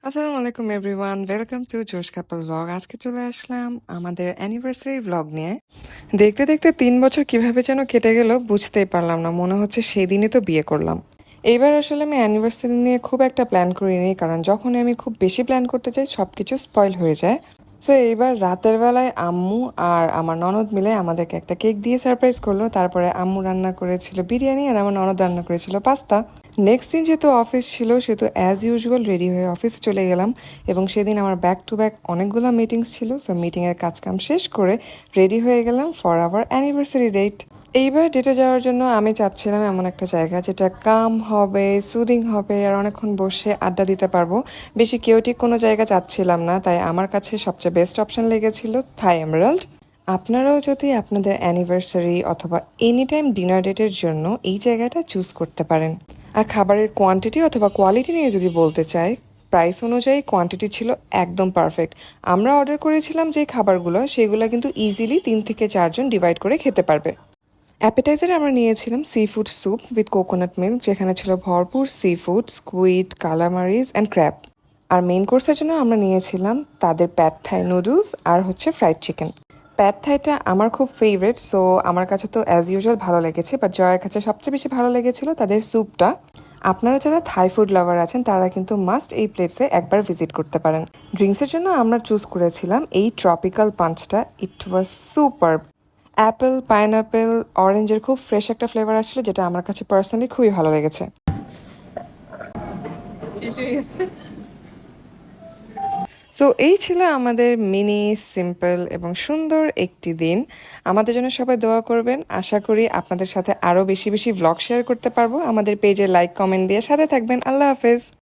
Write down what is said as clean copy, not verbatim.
আসসালামু আলাইকুম everyone, welcome to জোশ কাপল ব্লগ। আজকে চলে আসলাম আমাদের অ্যানিভার্সারি ব্লগ নিয়ে। দেখতে দেখতে 3 বছর কিভাবে যেন কেটে গেল বুঝতেই পারলাম না, মনে হচ্ছে সেদিনই তো বিয়ে করলাম। এইবার আসলে আমি অ্যানিভার্সারি নিয়ে খুব একটা প্ল্যান করিনি, কারণ যখন আমি খুব বেশি প্ল্যান করতে চাই সবকিছু স্পয়েল হয়ে যায়। সো এইবার রাতের বেলায় আম্মু আর আমার ননদ মিলে আমাদেরকে একটা কেক দিয়ে সারপ্রাইজ করলো। তারপরে আম্মু রান্না করেছিল বিরিয়ানি আর আমার ননদ রান্না করেছিল পাস্তা। নেক্সট দিন যেহেতু অফিস ছিল, সেহেতু অ্যাজ ইউজুয়াল রেডি হয়ে অফিস চলে গেলাম। এবং সেদিন আমার ব্যাক টু ব্যাক অনেকগুলো মিটিংস ছিল, সো মিটিংয়ের কাজকাম শেষ করে রেডি হয়ে গেলাম ফর আওয়ার অ্যানিভার্সারি ডেট। এইবার ডেটে যাওয়ার জন্য আমি চাচ্ছিলাম এমন একটা জায়গা যেটা কাম হবে, সুদিং হবে, আর অনেকক্ষণ বসে আড্ডা দিতে পারবো। বেশি কেওটিক কোনো জায়গা চাচ্ছিলাম না, তাই আমার কাছে সবচেয়ে বেস্ট অপশন লেগেছিল থাই এমারাল্ড। আপনারাও যদি আপনাদের অ্যানিভার্সারি অথবা এনি টাইম ডিনার ডেটের জন্য এই জায়গাটা চুজ করতে পারেন। আর খাবারের কোয়ান্টিটি অথবা কোয়ালিটি নিয়ে যদি বলতে চাই, প্রাইস অনুযায়ী কোয়ান্টিটি ছিল একদম পারফেক্ট। আমরা অর্ডার করেছিলাম যে খাবারগুলো, সেগুলো কিন্তু ইজিলি 3 থেকে 4 জন ডিভাইড করে খেতে পারবে। অ্যাপেটাইজারে আমরা নিয়েছিলাম seafood soup with coconut milk, যেখানে ছিল ভরপুর seafood, squid, calamaris and crab. আর মেইন কোর্সের জন্য আমরা নিয়েছিলাম তাদের প্যাড থাই নুডলস আর হচ্ছে ফ্রাইড চিকেন। প্যাড থাইটা আমার খুব ফেভারিট, সো আমার কাছে তো অ্যাজ ইউজুয়াল ভালো লেগেছে, বাট জয়ের কাছে সবচেয়ে বেশি ভালো লেগেছিল তাদের স্যুপটা। আপনারা যারা থাই ফুড লাভার আছেন তারা কিন্তু মাস্ট এই প্লেসে একবার ভিজিট করতে পারেন। ড্রিঙ্কসের জন্য আমরা চুজ করেছিলাম এই ট্রপিক্যাল পাঞ্চটা। It was super. Apple, pineapple, অরেঞ্জের খুব ফ্রেশ একটা ফ্লেভার আসছিল, যেটা আমার কাছে পার্সোনালি খুবই ভালো লেগেছে। সো এই ছিল আমাদের মিনি, সিম্পল এবং সুন্দর একটি দিন। আমাদের জন্য সবাই দোয়া করবেন। আশা করি আপনাদের সাথে আরও বেশি বেশি ভ্লগ শেয়ার করতে পারবো। আমাদের পেজে লাইক কমেন্ট দিয়ে সাথে থাকবেন। আল্লাহ হাফেজ।